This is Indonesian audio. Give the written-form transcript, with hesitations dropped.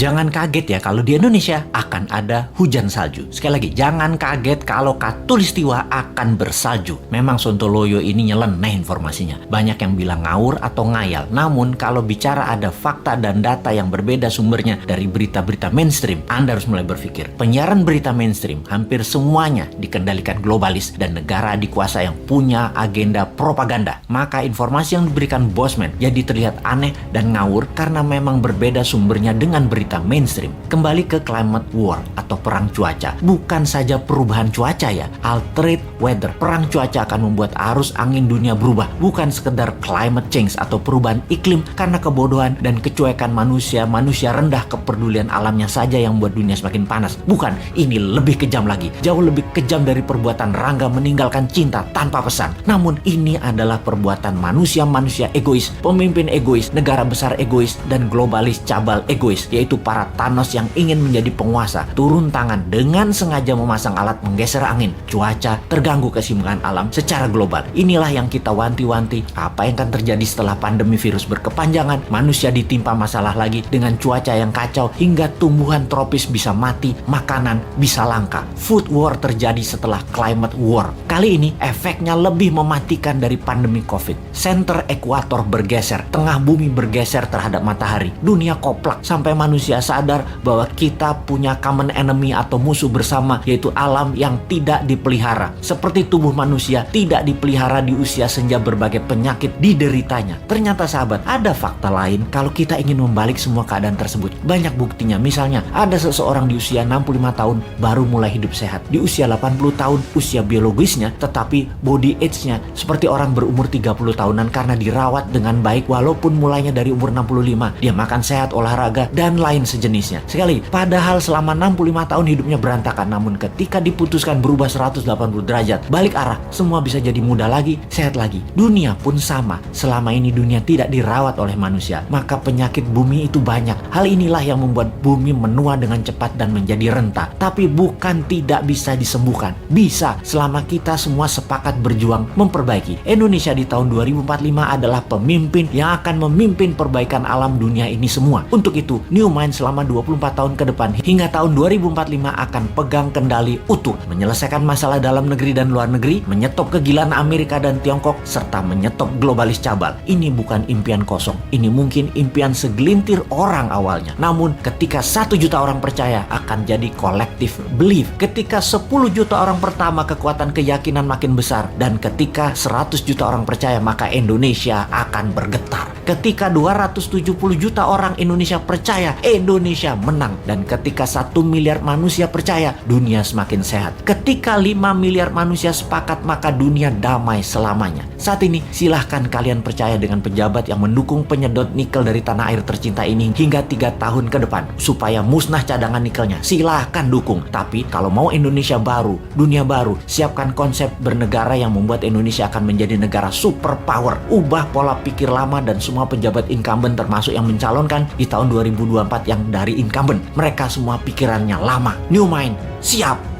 Jangan kaget ya kalau di Indonesia akan ada hujan salju. Sekali lagi, jangan kaget kalau Katulistiwa akan bersalju. Memang Sontoloyo ini nyeleneh informasinya. Banyak yang bilang ngawur atau ngayal. Namun kalau bicara ada fakta dan data yang berbeda sumbernya dari berita-berita mainstream, Anda harus mulai berpikir. Penyiaran berita mainstream hampir semuanya dikendalikan globalis dan negara dikuasa yang punya agenda propaganda. Maka informasi yang diberikan Bosman jadi terlihat aneh dan ngawur karena memang berbeda sumbernya dengan berita mainstream. Kembali ke climate war atau perang cuaca. Bukan saja perubahan cuaca ya, altered weather. Perang cuaca akan membuat arus angin dunia berubah. Bukan sekedar climate change atau perubahan iklim karena kebodohan dan kecuekan manusia rendah kepedulian alamnya saja yang membuat dunia semakin panas. Bukan, ini lebih kejam lagi. Jauh lebih kejam dari perbuatan Rangga meninggalkan cinta tanpa pesan. Namun ini adalah perbuatan manusia egois, pemimpin egois, negara besar egois, dan globalis cabal egois, yaitu para Thanos yang ingin menjadi penguasa, turun tangan dengan sengaja memasang alat menggeser angin, cuaca, terganggu keseimbangan alam secara global. Inilah yang kita wanti-wanti apa yang akan terjadi setelah pandemi virus berkepanjangan, manusia ditimpa masalah lagi dengan cuaca yang kacau hingga tumbuhan tropis bisa mati, makanan bisa langka. Food war terjadi setelah climate war. Kali ini efeknya lebih mematikan dari pandemi COVID. Center ekuator bergeser, tengah bumi bergeser terhadap matahari. Dunia koplak sampai manusia sadar bahwa kita punya common enemy atau musuh bersama, yaitu alam yang tidak dipelihara. Seperti tubuh manusia tidak dipelihara di usia senja, berbagai penyakit dideritanya. Ternyata sahabat, ada fakta lain kalau kita ingin membalik semua keadaan tersebut. Banyak buktinya. Misalnya, ada seseorang di usia 65 tahun baru mulai hidup sehat. Di usia 80 tahun usia biologisnya, tetapi body age-nya seperti orang berumur 30 tahunan karena dirawat dengan baik walaupun mulainya dari umur 65. Dia makan sehat, olahraga, dan lain sejenisnya. Sekali, padahal selama 65 tahun hidupnya berantakan, namun ketika diputuskan berubah 180 derajat, balik arah, semua bisa jadi muda lagi, sehat lagi. Dunia pun sama. Selama ini dunia tidak dirawat oleh manusia, maka penyakit bumi itu banyak. Hal inilah yang membuat bumi menua dengan cepat dan menjadi renta. Tapi bukan tidak bisa disembuhkan. Bisa, selama kita semua sepakat berjuang memperbaiki. Indonesia di tahun 2045 adalah pemimpin yang akan memimpin perbaikan alam dunia ini semua. Untuk itu, New Mind selama 24 tahun ke depan hingga tahun 2045 akan pegang kendali utuh, menyelesaikan masalah dalam negeri dan luar negeri, menyetop kegilaan Amerika dan Tiongkok, serta menyetop globalis cabal. Ini bukan impian kosong. Ini mungkin impian segelintir orang awalnya. Namun, ketika 1 juta orang percaya, akan jadi collective belief. Ketika 10 juta orang pertama, kekuatan keyakinan makin besar. Dan ketika 100 juta orang percaya, maka Indonesia akan bergetar. Ketika 270 juta orang Indonesia percaya, Indonesia menang. Dan ketika 1 miliar manusia percaya, dunia semakin sehat. Ketika 5 miliar manusia sepakat, maka dunia damai selamanya. Saat ini, silahkan kalian percaya dengan pejabat yang mendukung penyedot nikel dari tanah air tercinta ini hingga 3 tahun ke depan, supaya musnah cadangan nikelnya. Silahkan dukung. Tapi kalau mau Indonesia baru, dunia baru, siapkan konsep bernegara yang membuat Indonesia akan menjadi negara superpower. Ubah pola pikir lama dan semua pejabat incumbent termasuk yang mencalonkan di tahun 2024 yang dari incumbent. Mereka semua pikirannya lama. New Mind, siap!